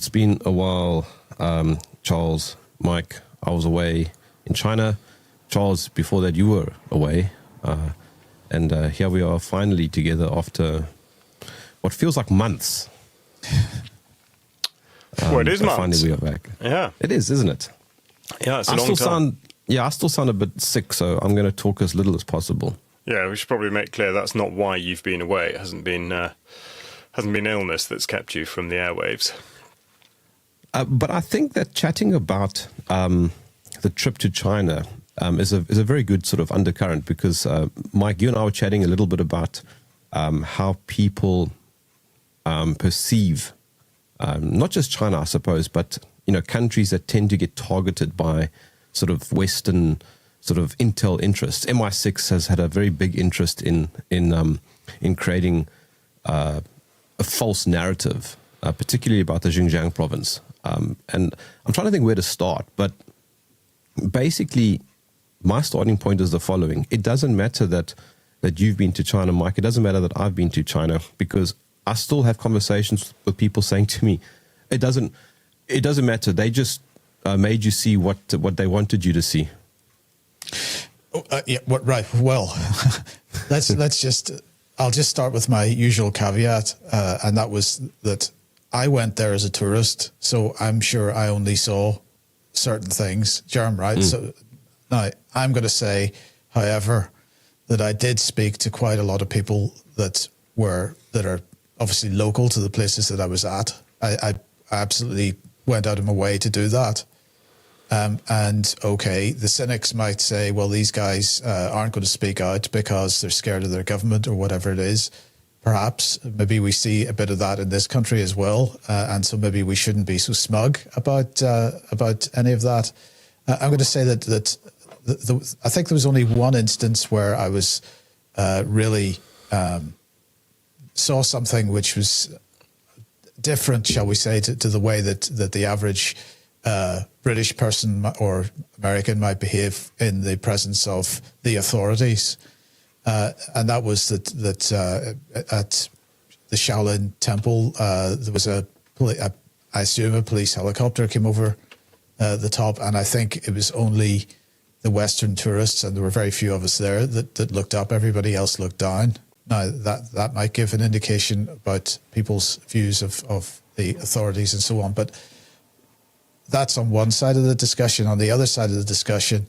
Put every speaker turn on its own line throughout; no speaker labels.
it's been a while, Charles, Mike. I was away in China. Charles, before that, you were away. And here we are finally together after what feels like months.
Well, it is months.
Finally, we are back.
Yeah.
It is, isn't it?
Yeah, it's a long time.
I still sound a bit sick, so I'm going to talk as little as possible.
Yeah, we should probably make clear that's not why you've been away. It hasn't been illness that's kept you from the airwaves.
But I think that chatting about the trip to China is a very good sort of undercurrent because, Mike, you and I were chatting a little bit about how people perceive not just China, I suppose, but countries that tend to get targeted by sort of Western sort of intel interests. MI6 has had a very big interest in creating a false narrative, particularly about the Xinjiang province. And I'm trying to think where to start, but basically my starting point is the following. It doesn't matter that you've been to China, Mike. It doesn't matter that I've been to China, because I still have conversations with people saying to me, it doesn't matter. They just made you see what they wanted you to see.
Yeah, right. Well, I'll just start with my usual caveat, and that was that I went there as a tourist, so I'm sure I only saw certain things. Jerm, right? So now I'm going to say, however, that I did speak to quite a lot of people that are obviously local to the places that I was at. I absolutely went out of my way to do that. And okay, the cynics might say, well, these guys aren't going to speak out because they're scared of their government or whatever it is. Perhaps, maybe we see a bit of that in this country as well. And so maybe we shouldn't be so smug about any of that. I'm going to say that I think there was only one instance where I was really saw something which was different, shall we say, to the way that the average British person or American might behave in the presence of the authorities. And that was that at the Shaolin Temple, there was I assume a police helicopter came over the top, and I think it was only the Western tourists, and there were very few of us there, that looked up. Everybody else looked down. Now, that might give an indication about people's views of the authorities and so on, but that's on one side of the discussion. On the other side of the discussion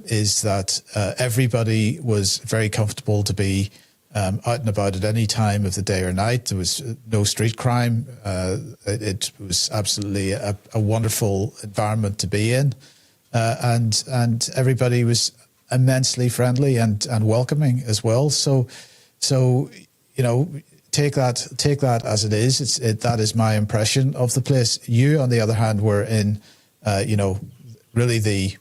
is that everybody was very comfortable to be out and about at any time of the day or night. There was no street crime. It was absolutely a wonderful environment to be in. And everybody was immensely friendly and welcoming as well. So take that as it is. That is my impression of the place. You, on the other hand, were in, really the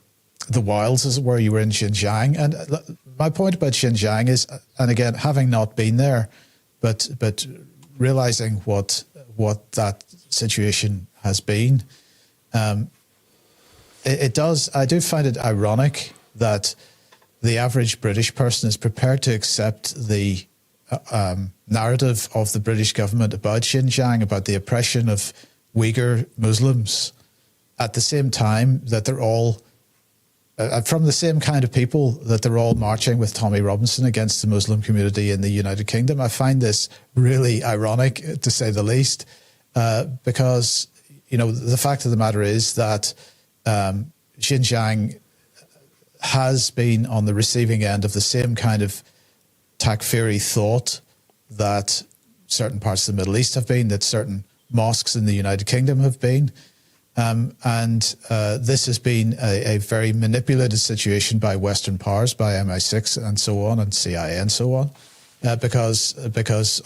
wilds, as it were. You were in Xinjiang, and my point about Xinjiang is, and again, having not been there, but realizing what that situation has been, I do find it ironic that the average British person is prepared to accept the narrative of the British government about Xinjiang, about the oppression of Uyghur Muslims, at the same time that they're all from the same kind of people, that they're all marching with Tommy Robinson against the Muslim community in the United Kingdom. I find this really ironic, to say the least, because the fact of the matter is that Xinjiang has been on the receiving end of the same kind of takfiri thought that certain parts of the Middle East have been, that certain mosques in the United Kingdom have been. And this has been a very manipulated situation by Western powers, by MI6 and so on, and CIA and so on, because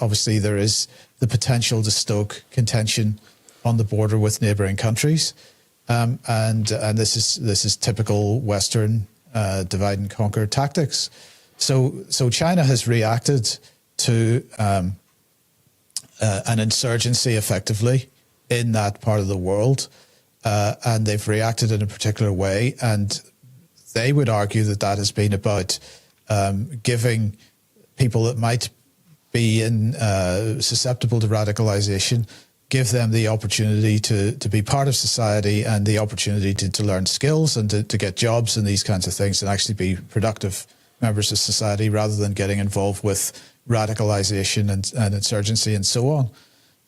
obviously there is the potential to stoke contention on the border with neighbouring countries, and this is typical Western divide and conquer tactics. So China has reacted to an insurgency effectively in that part of the world. And they've reacted in a particular way, and they would argue that has been about giving people that might be susceptible to radicalization give them the opportunity to be part of society and the opportunity to learn skills and to get jobs and these kinds of things and actually be productive members of society rather than getting involved with radicalization and insurgency and so on.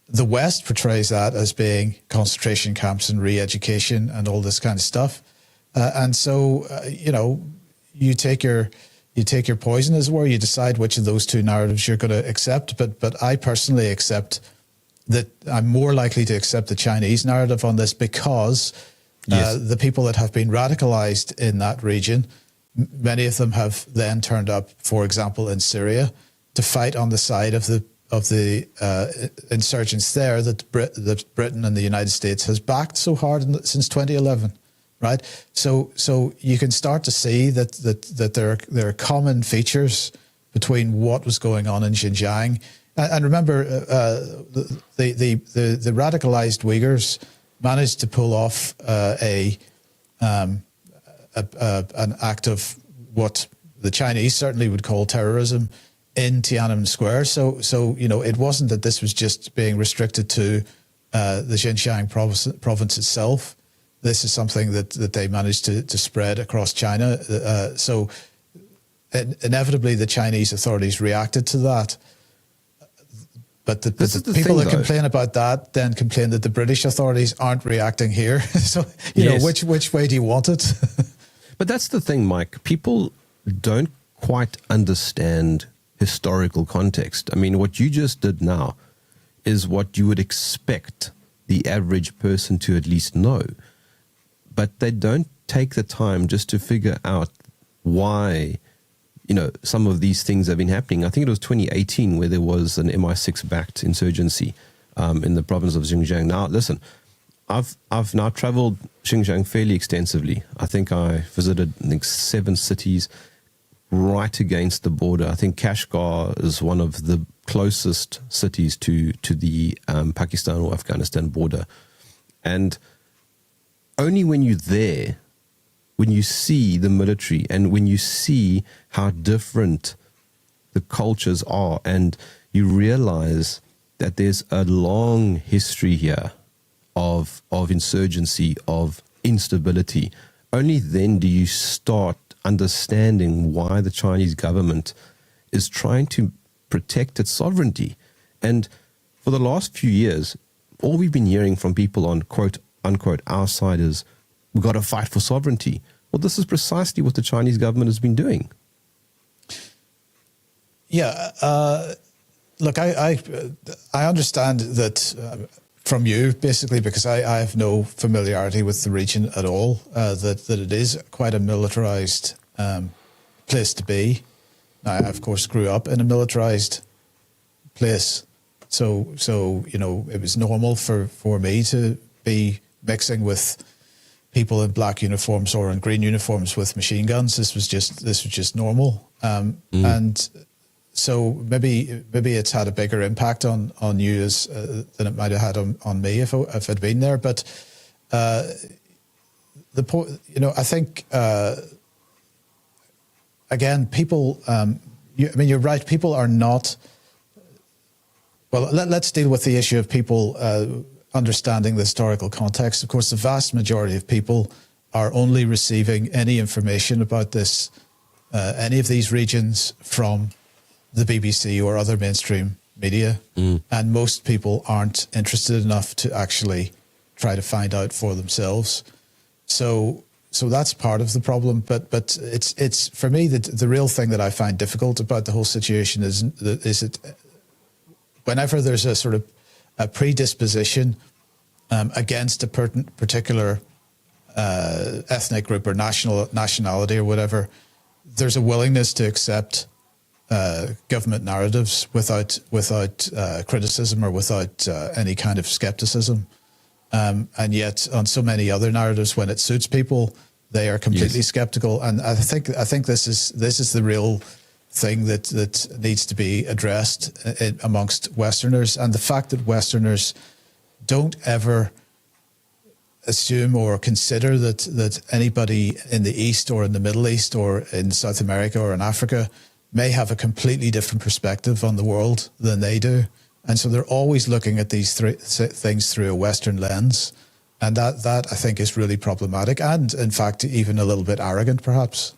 The West portrays that as being concentration camps and re-education and all this kind of stuff. And so, you take your poison, as it were. You decide which of those two narratives you're going to accept. But I personally accept that I'm more likely to accept the Chinese narrative on this because the people that have been radicalized in that region, many of them have then turned up, for example, in Syria, to fight on the side of the insurgents there that Britain and the United States has backed so hard since 2011. Right, so you can start to see that there are common features between what was going on in Xinjiang, and remember, the radicalized Uyghurs managed to pull off an act of what the Chinese certainly would call terrorism in Tiananmen Square. So it wasn't that this was just being restricted to the Xinjiang province itself. This is something that they managed to spread across China. So inevitably the Chinese authorities reacted to that. But the people that complain about that then complain that the British authorities aren't reacting here. So, which way do you want it?
But that's the thing, Mike. People don't quite understand historical context. I mean, what you just did now is what you would expect the average person to at least know. But they don't take the time just to figure out why, some of these things have been happening. I think it was 2018 where there was an MI6-backed insurgency in the province of Xinjiang. Now, listen, I've now traveled Xinjiang fairly extensively. I think I visited 7 cities right against the border. I think Kashgar is one of the closest cities to the Pakistan or Afghanistan border. And only when you're there, when you see the military and when you see how different the cultures are and you realize that there's a long history here of insurgency, of instability, only then do you start understanding why the Chinese government is trying to protect its sovereignty. And for the last few years, all we've been hearing from people on quote unquote outsiders, we've got to fight for sovereignty. Well, this is precisely what the Chinese government has been doing.
Yeah, look, I understand that from you, basically, because I have no familiarity with the region at all, that it is quite a militarized place to be. Now, I, of course, grew up in a militarized place. So it was normal for me to be mixing with people in black uniforms or in green uniforms with machine guns. This was just normal. And so maybe it's had a bigger impact on you than it might have had on me if I'd been there. But the point, I think again, people. You're right. People are not. Well, let's deal with the issue of people understanding the historical context. Of course, the vast majority of people are only receiving any information about this, any of these regions from the BBC or other mainstream media. And most people aren't interested enough to actually try to find out for themselves. So that's part of the problem. But it's for me, the real thing that I find difficult about the whole situation is that whenever there's a sort of a predisposition against a particular ethnic group or nationality or whatever, there's a willingness to accept government narratives without criticism or without any kind of skepticism. And yet on so many other narratives, when it suits people, they are completely skeptical. And I think this is the real thing that needs to be addressed amongst Westerners, and the fact that Westerners don't ever assume or consider that anybody in the East or in the Middle East or in South America or in Africa may have a completely different perspective on the world than they do. And so they're always looking at these things through a Western lens. And that I think is really problematic and, in fact, even a little bit arrogant, perhaps.